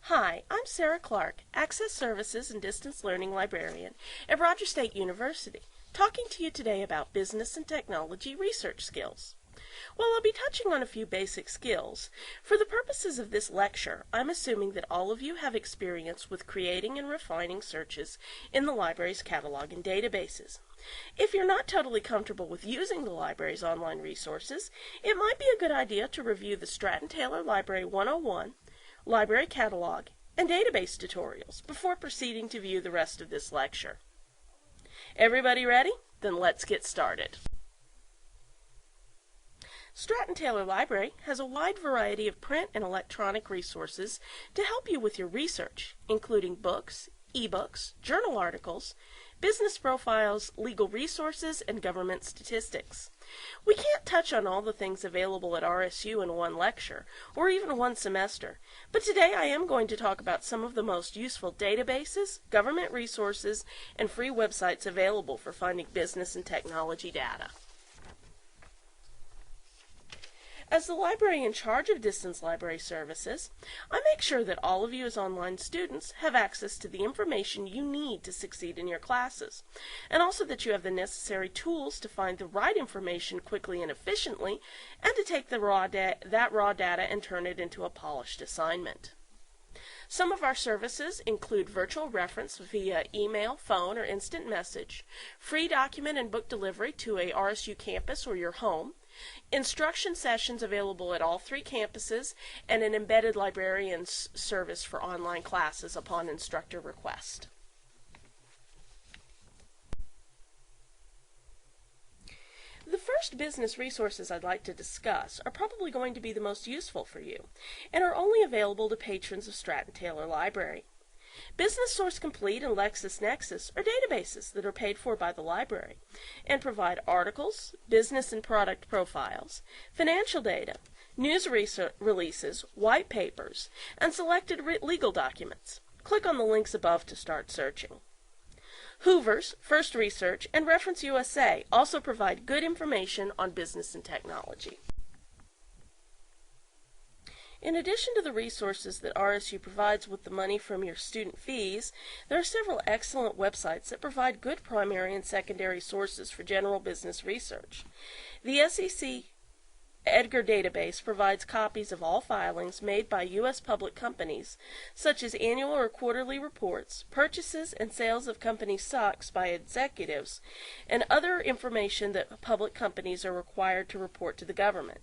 Hi, I'm Sarah Clark, Access Services and Distance Learning Librarian at Rogers State University, talking to you today about business and technology research skills. While I'll be touching on a few basic skills, for the purposes of this lecture, I'm assuming that all of you have experience with creating and refining searches in the library's catalog and databases. If you're not totally comfortable with using the library's online resources, it might be a good idea to review the Stratton Taylor Library 101, Library Catalog, and Database tutorials before proceeding to view the rest of this lecture. Everybody ready? Then let's get started. Stratton Taylor Library has a wide variety of print and electronic resources to help you with your research, including books, ebooks, journal articles, business profiles, legal resources, and government statistics. We can't touch on all the things available at RSU in one lecture, or even one semester, but today I am going to talk about some of the most useful databases, government resources, and free websites available for finding business and technology data. As the library in charge of distance library services, I make sure that all of you as online students have access to the information you need to succeed in your classes, and also that you have the necessary tools to find the right information quickly and efficiently, and to take that raw data and turn it into a polished assignment. Some of our services include virtual reference via email, phone, or instant message, free document and book delivery to a RSU campus or your home, instruction sessions available at all 3 campuses, and an embedded librarian's service for online classes upon instructor request. The first business resources I'd like to discuss are probably going to be the most useful for you, and are only available to patrons of Stratton Taylor Library. Business Source Complete and LexisNexis are databases that are paid for by the library and provide articles, business and product profiles, financial data, news releases, white papers, and selected legal documents. Click on the links above to start searching. Hoover's, First Research, and Reference USA also provide good information on business and technology. In addition to the resources that RSU provides with the money from your student fees, there are several excellent websites that provide good primary and secondary sources for general business research. The SEC Edgar database provides copies of all filings made by U.S. public companies, such as annual or quarterly reports, purchases and sales of company stocks by executives, and other information that public companies are required to report to the government.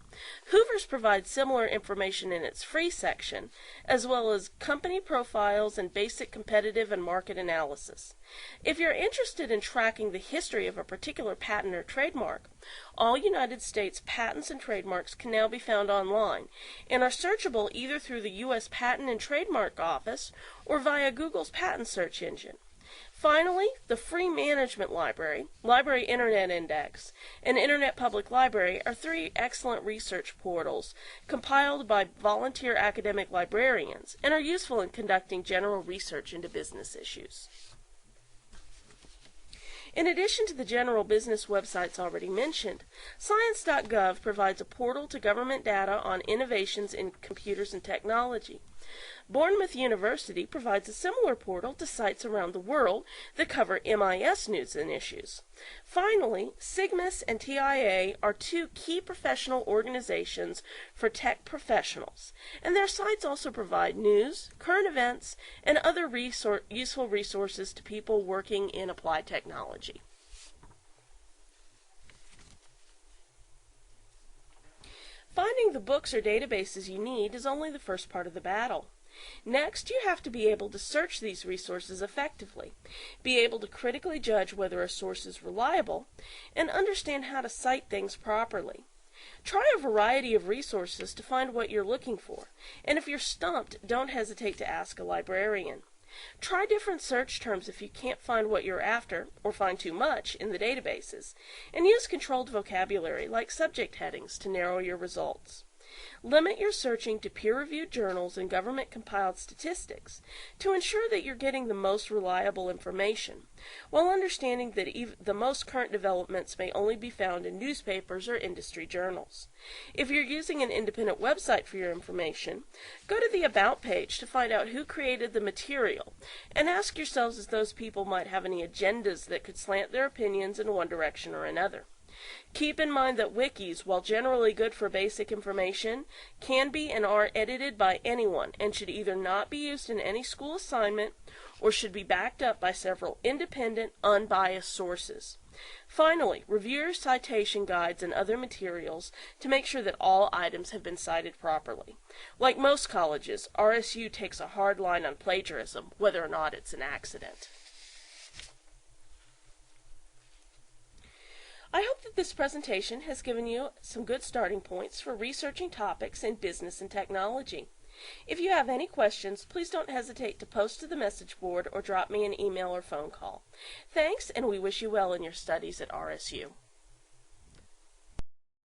Hoover's provides similar information in its free section, as well as company profiles and basic competitive and market analysis. If you're interested in tracking the history of a particular patent or trademark, all United States patents and trademarks can now be found online and are searchable either through the U.S. Patent and Trademark Office or via Google's patent search engine. Finally, the Free Management Library, Library Internet Index, and Internet Public Library are 3 excellent research portals compiled by volunteer academic librarians and are useful in conducting general research into business issues. In addition to the general business websites already mentioned, Science.gov provides a portal to government data on innovations in computers and technology. Bournemouth University provides a similar portal to sites around the world that cover MIS news and issues. Finally, SIGMAS and TIA are 2 key professional organizations for tech professionals, and their sites also provide news, current events, and other useful resources to people working in applied technology. Finding the books or databases you need is only the first part of the battle. Next, you have to be able to search these resources effectively, be able to critically judge whether a source is reliable, and understand how to cite things properly. Try a variety of resources to find what you're looking for, and if you're stumped, don't hesitate to ask a librarian. Try different search terms if you can't find what you're after, or find too much, in the databases, and use controlled vocabulary like subject headings to narrow your results. Limit your searching to peer-reviewed journals and government-compiled statistics to ensure that you're getting the most reliable information, while understanding that the most current developments may only be found in newspapers or industry journals. If you're using an independent website for your information, go to the About page to find out who created the material, and ask yourselves if those people might have any agendas that could slant their opinions in one direction or another. Keep in mind that wikis, while generally good for basic information, can be and are edited by anyone and should either not be used in any school assignment or should be backed up by several independent, unbiased sources. Finally, review your citation guides and other materials to make sure that all items have been cited properly. Like most colleges, RSU takes a hard line on plagiarism, whether or not it's an accident. I hope that this presentation has given you some good starting points for researching topics in business and technology. If you have any questions, please don't hesitate to post to the message board or drop me an email or phone call. Thanks, and we wish you well in your studies at RSU.